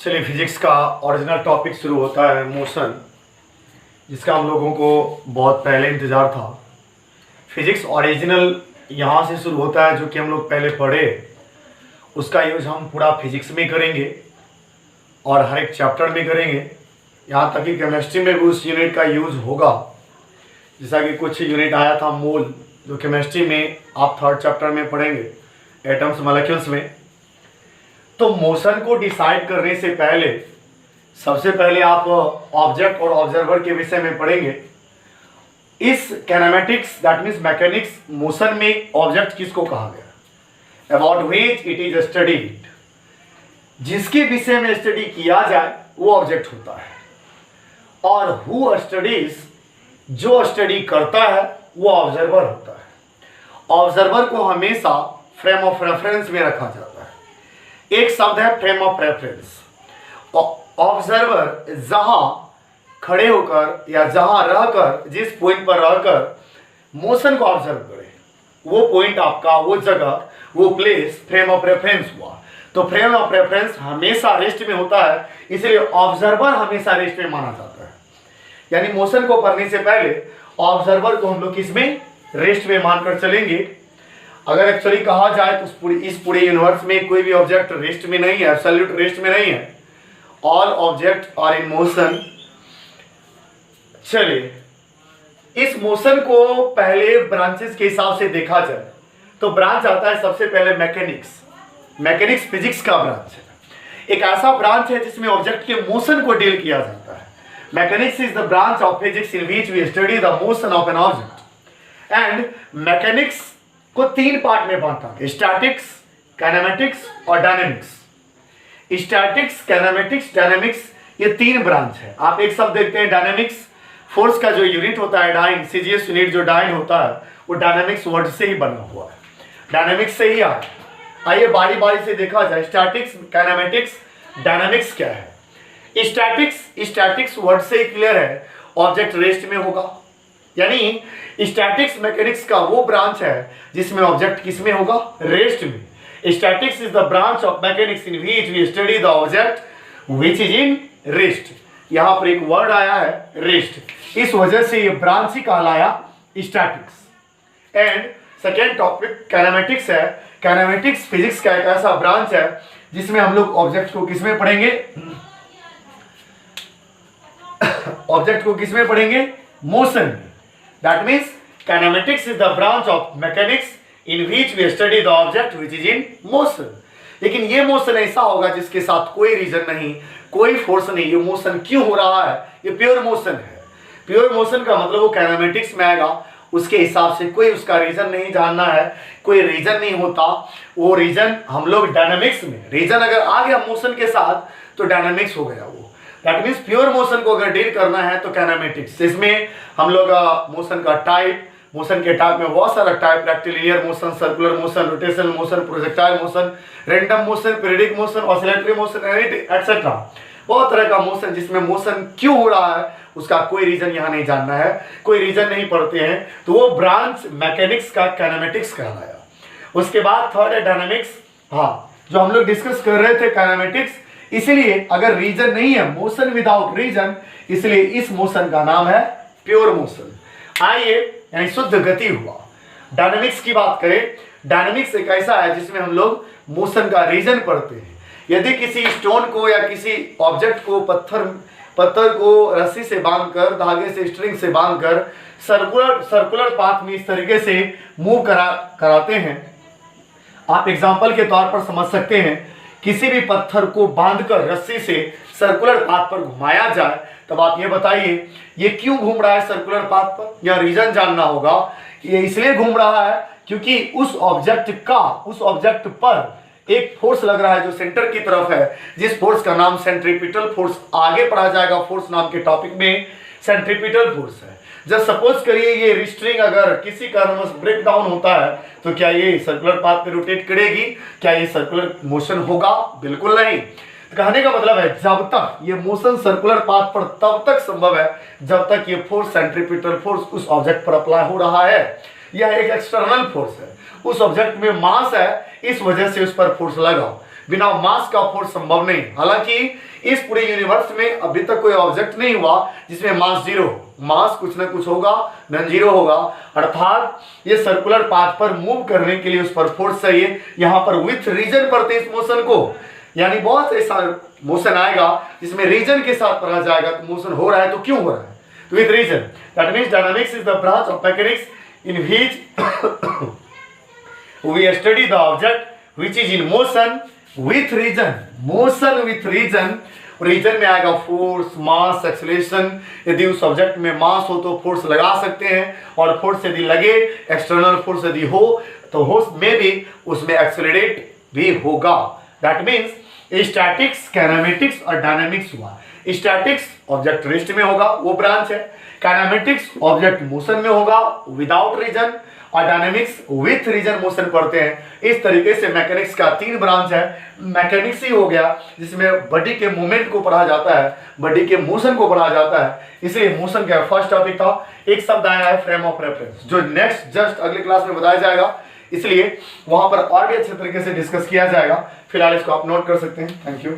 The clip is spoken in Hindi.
चलिए फिजिक्स का ओरिजिनल टॉपिक शुरू होता है मोशन, जिसका हम लोगों को बहुत पहले इंतज़ार था। फिजिक्स ओरिजिनल यहाँ से शुरू होता है, जो कि हम लोग पहले पढ़े, उसका यूज़ हम पूरा फिजिक्स में करेंगे और हर एक चैप्टर में करेंगे। यहाँ तक कि केमिस्ट्री में भी उस यूनिट का यूज़ होगा। जैसा कि कुछ यूनिट आया था मोल, जो केमिस्ट्री में आप थर्ड चैप्टर में पढ़ेंगे, एटम्स मॉलिक्यूल्स में। तो मोशन को डिसाइड करने से पहले सबसे पहले आप ऑब्जेक्ट और ऑब्जर्वर के विषय में पढ़ेंगे। इस कैनेमेटिक्स दैट मीन्स मैकेनिक्स मोशन में ऑब्जेक्ट किसको कहा गया, about which it is studied. जिसके विषय में स्टडी किया जाए वो ऑब्जेक्ट होता है, और हु स्टडीज, जो स्टडी करता है वो ऑब्जर्वर होता है। ऑब्जर्वर को हमेशा फ्रेम ऑफ रेफरेंस में रखा जाता है। एक शब्द है फ्रेम ऑफ रेफरेंस। ऑब्जर्वर जहां खड़े होकर या जहां रहकर, जिस पॉइंट पर रहकर मोशन को ऑब्जर्व करे, वो पॉइंट आपका, वो जगह, वो प्लेस फ्रेम ऑफ रेफरेंस हुआ। तो फ्रेम ऑफ रेफरेंस हमेशा रेस्ट में होता है, इसलिए ऑब्जर्वर हमेशा रेस्ट में माना जाता है। यानी मोशन को पढ़ने से पहले ऑब्जर्वर को हम लोग किसमें, रेस्ट में मानकर चलेंगे। अगर एक्चुअली कहा जाए तो इस पूरे यूनिवर्स में कोई भी ऑब्जेक्ट रेस्ट में नहीं है, एब्सोल्यूट रेस्ट में नहीं है। All object are in motion. चलिए इस मोशन को पहले ब्रांचेस के हिसाब से देखा जाए तो ब्रांच आता है सबसे पहले मैकेनिक्स। मैकेनिक्स फिजिक्स का ब्रांच है, एक ऐसा ब्रांच है जिसमें ऑब्जेक्ट के मोशन को डील किया जाता है। Mechanics is the branch of physics in which we study the motion of an object. And mechanics को तीन पार्ट में बांटा है, स्टैटिक्स, काइनेमेटिक्स और डायनेमिक्स। स्टैटिक्स, काइनेमेटिक्स, डायनेमिक्स, ये तीन ब्रांच है। आप एक शब्द देखते हैं डायनेमिक्स, फोर्स का जो यूनिट होता है डाइन, सीजीएस यूनिट जो डाइन होता है, वो डायनेमिक्स वर्ड से ही बना हुआ है, डायनेमिक्स से ही आया। आइए बारी बारी से देखा जाए, स्टैटिक्स, काइनेमेटिक्स, डायनेमिक्स क्या है। स्टैटिक्स वर्ड से ही क्लियर है, ऑब्जेक्ट रेस्ट में होगा। यानी स्टैटिक्स मैकेनिक्स का वो ब्रांच है जिसमें ऑब्जेक्ट किसमें होगा, रेस्ट में। Statics is the branch of mechanics in which we study the object which is in rest. यहां पर एक वर्ड आया है रेस्ट, इस वजह से ये ब्रांच ही कहलाया statics. And second topic kinematics है। काइनेमेटिक्स फिजिक्स का एक ऐसा ब्रांच है जिसमें हम लोग ऑब्जेक्ट को किसमें पढ़ेंगे, ऑब्जेक्ट को किसमें पढ़ेंगे, motion. That means kinematics is the branch of mechanics in which we study the object which is in motion। लेकिन ये मोशन ऐसा होगा जिसके साथ कोई रीजन नहीं, कोई फोर्स नहीं। ये मोशन क्यों हो रहा है, ये प्योर मोशन है। प्योर मोशन का मतलब वो काइनेमेटिक्स में आएगा, उसके हिसाब से कोई उसका रीजन नहीं जानना है, कोई रीजन नहीं होता। वो रीजन हम लोग डायनामिक्स में, रीजन अगर आ गया मोशन के साथ तो डायनामिक्स हो गया वो। दैट मीन्स प्योर मोशन को अगर डील करना है तो काइनेमेटिक्स। इसमें हम लोग मोशन का टाइप, मोशन के टाइप में बहुत सारा type, rectilinear motion, circular motion, rotational motion, projectile motion, random motion, periodic motion, oscillatory motion, etcetera. बहुत तरह का मोशन, जिसमें मोशन क्यों हो रहा है उसका कोई रीजन यहाँ नहीं जानना है, कोई रीजन नहीं पढ़ते हैं, तो वो ब्रांच मैकेनिक्स का काइनेमेटिक्स कहलाया। उसके बाद थर्ड है डायनामिक्स। हाँ, जो हम लोग डिस्कस कर रहे थे काइनेमेटिक्स, इसलिए अगर रीजन नहीं है, मोशन विदाउट रीजन, इसलिए इस मोशन का नाम है प्योर मोशन। आइए, यानी शुद्ध गति हुआ। डायनामिक्स की बात करें, डायनामिक्स एक ऐसा है जिसमें हम लोग मोशन का रीजन पढ़ते हैं। यदि किसी स्टोन को या किसी ऑब्जेक्ट को पत्थर को रस्सी से बांधकर, धागे से, स्ट्रिंग से बांधकर सर्कुलर पाथ में इस तरीके से मूव कराते हैं। आप एग्जांपल के तौर पर समझ सकते हैं, किसी भी पत्थर को बांधकर रस्सी से सर्कुलर पाथ पर घुमाया जाए, तब आप ये बताइए ये क्यों घूम रहा है सर्कुलर पाथ पर, या रीजन जानना होगा। ये इसलिए घूम रहा है क्योंकि उस ऑब्जेक्ट पर एक फोर्स लग रहा है जो सेंटर की तरफ है, जिस फोर्स का नाम सेंट्रीपिटल फोर्स, आगे पढ़ा जाएगा फोर्स नाम के टॉपिक में। सेंट्रीपिटल फोर्स है। जब सपोज करिए ये रिस्ट्रिंग अगर किसी कारणवश ब्रेक डाउन होता है तो क्या ये सर्कुलर पाथ पे रोटेट करेगी, क्या ये सर्कुलर मोशन होगा, बिल्कुल नहीं। कहने का मतलब है जब तक ये मोशन सर्कुलर पाथ पर तब तक संभव है जब तक ये फोर्स, सेंट्रीपिटल फोर्स, उस ऑब्जेक्ट पर अप्लाई हो रहा है। यह एक एक्सटर्नल फोर्स है, उस ऑब्जेक्ट में मास है, इस वजह से उस पर फोर्स लगा। बिना मास का फोर्स संभव नहीं। हालांकि इस पूरे यूनिवर्स में अभी तक कोई ऑब्जेक्ट नहीं हुआ जिसमें मास जीरो, मास कुछ ना कुछ होगा, नॉन जीरो होगा, अर्थात ये सर्कुलर पाथ पर मूव करने के लिए उस पर फोर्स चाहिए। यहां पर विथ रीजन पढ़ते इस मोशन को, यानी बहुत ऐसा मोशन आएगा जिसमें रीजन के साथ पढ़ा जाएगा तो मोशन हो रहा है तो क्यों हो रहा है, तो with reason. That means dynamics is the branch of mechanics in which we study the object which is in motion with reason. Motion with reason, reason में आएगा फोर्स, मास, एक्सेलरेशन। यदि उस ऑब्जेक्ट में मास हो तो फोर्स लगा सकते हैं, और फोर्स यदि लगे, एक्सटर्नल फोर्स यदि हो तो होस्ट में भी उसमें एक्सेलरेट भी होगा। दैट मीन्स स्टैटिक्स, काइनेमेटिक्स और डायनामिक्स हुआ। स्टैटिक्स ऑब्जेक्ट रेस्ट में होगा, वो ब्रांच है। काइनेमेटिक्स ऑब्जेक्ट मोशन में होगा विदाउट रीजन, और डायनामिक्स विथ रीजन मोशन पढ़ते हैं। इस तरीके से मैकेनिक्स का 3 ब्रांच है। मैकेनिक्स ही हो गया जिसमें बॉडी के मूवमेंट को पढ़ा जाता है, बॉडी के मोशन को पढ़ा जाता है, इसलिए मोशन का फर्स्ट टॉपिक था। एक शब्द आया है फ्रेम ऑफ रेफरेंस, जो नेक्स्ट जस्ट अगले क्लास में बताया जाएगा, इसलिए वहां पर और भी अच्छे तरीके से डिस्कस किया जाएगा। फिलहाल इसको आप नोट कर सकते हैं। Thank you.